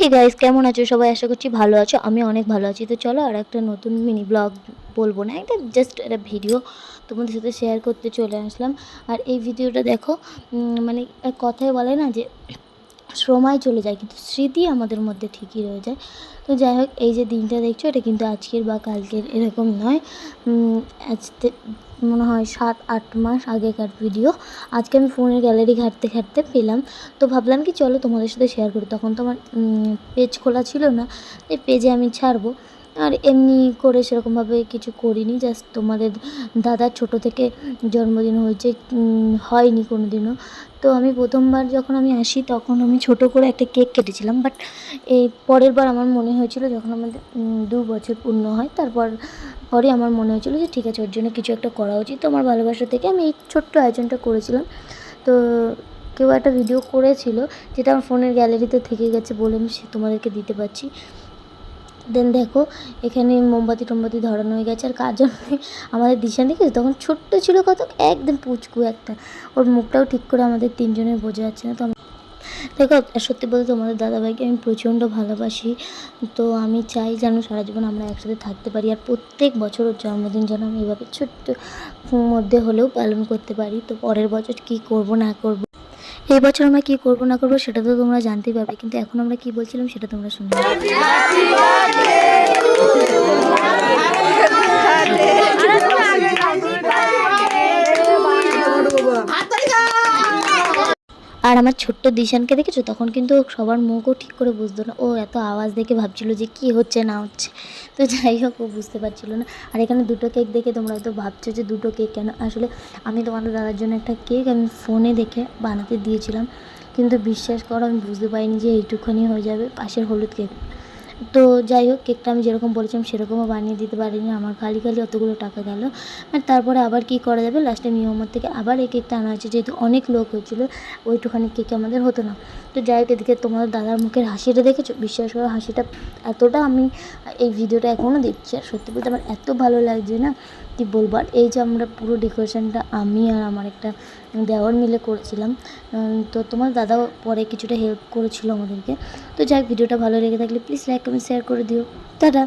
Hey guys, কেমন আছো সবাই? আশা করছি ভালো আছো। আমি অনেক ভালো আছি। তো চলো আর একটা নতুন মিনি ব্লগ বলবো না, এটা জাস্ট একটা ভিডিও তোমাদের সাথে শেয়ার করতে চলে আসলাম। আর এই ভিডিওটা দেখো, মানে এক কথায় বলে না যে সময় চলে যায় কিন্তু স্মৃতি আমাদের মধ্যে ঠিকই রয়ে যায়। তো যাই হোক, এই যে দিনটা দেখছো এটা কিন্তু আজকের বা কালকের এরকম নয়। আজ মনে হয় 7-8 মাস আগেকার ভিডিও। আজকে আমি ফোনের গ্যালারি ঘাঁটতে ঘাঁটতে পেলাম। তো ভাবলাম কি চলো তোমাদের সাথে শেয়ার করি। তখন তো আমার পেজ খোলা ছিল না, এই পেজে আমি ছাড়বো। আর এমনি করে সেরকমভাবে কিছু করিনি, জাস্ট তোমাদের দাদার ছোটো থেকে জন্মদিন হয়েছে, হয়নি কোনো দিনও। তো আমি প্রথমবার যখন আমি আসি তখন আমি ছোট করে একটা কেক কেটেছিলাম, বাট এই পরের বার আমার মনে হয়েছিল যখন আমাদের 2 বছর পূর্ণ হয় তারপর পরে আমার মনে হয়েছিল যে ঠিক আছে, ওর জন্য কিছু একটা করা উচিত। তো আমার ভালোবাসা থেকে আমি এই ছোট্ট আয়োজনটা করেছিলাম। তো কেউ একটা ভিডিও করেছিল যেটা আমার ফোনের গ্যালারিতে থেকে গেছে বলে আমি তোমাদেরকে দিতে পারছি। দেন দেখো, এখানে মোমবাতি টোমবাতি ধরানো হয়ে গেছে। আর কাজল আমাদের দিশা দেখেছো তখন ছোট্ট ছিল কত, একদম পুচকু একটা। ওর মুখটাও ঠিক করে আমাদের তিনজনের বোঝা যাচ্ছে না। তো দেখো, সত্যি বলতে তোমাদের দাদাভাইকে আমি প্রচণ্ড ভালোবাসি। তো আমি চাই যেন সারা জীবন আমরা একসাথে থাকতে পারি, আর প্রত্যেক বছর ওর জন্মদিন যেন আমি এভাবে ছোট্ট মধ্যে হলেও পালন করতে পারি। তো পরের বছর কী করব না করব, এই বছর আমরা কী করব না করবো সেটা তো তোমরা জানতেই পারবে, কিন্তু এখন আমরা কী বলছিলাম সেটা তোমরা শুনে আর আমার ছোট্ট দিশানকে দেখেছো তখন কিন্তু সবার মুখও ঠিক করে বুঝতো না। ও এত আওয়াজ দেখে ভাবছিল যে কি হচ্ছে না হচ্ছে। তো যাই হোক, ও বুঝতে পারছিল না। আর এখানে দুটো কেক দেখে তোমরা হয়তো ভাবছো যে দুটো কেক কেন। আসলে আমি তোমাদের দাদার জন্য একটা কেক আমি ফোনে দেখে বানাতে দিয়েছিলাম, কিন্তু বিশ্বাস করো আমি বুঝতে পারিনি যে এইটুখানি হয়ে যাবে পাশের হলুদ কেক। তো যাই হোক, কেকটা আমি যেরকম বলেছিলাম সেরকমও বানিয়ে দিতে পারিনি, আমার খালি অতগুলো টাকা গেল। আর তারপরে আবার কি করা যাবে, লাস্টে মিওমার থেকে আবার এই কেকটা আনা হয়েছে, যেহেতু অনেক লোক হয়েছিল ওইটুখানি কেকে আমাদের হতো না। তো যাই হোক, এদিকে তোমাদের দাদার মুখের হাসিটা দেখেছো, বিশ্বাস করো হাসিটা এতটা, আমি এই ভিডিওটা এখনও দেখছি আর সত্যি বলতে আমার এত ভালো লাগছে না কি বলবো। আর এই যে আমরা পুরো ডেকোরেশনটা আমি আর আমার একটা দেওয়ার মিলে করেছিলাম। তো তোমার দাদাও পরে কিছুটা হেল্প করেছিল আমাদেরকে। তো যাই হোক, ভিডিওটা ভালো লেগে থাকলে প্লিজ লাইক কমেন্ট শেয়ার করে দিও। টাটা।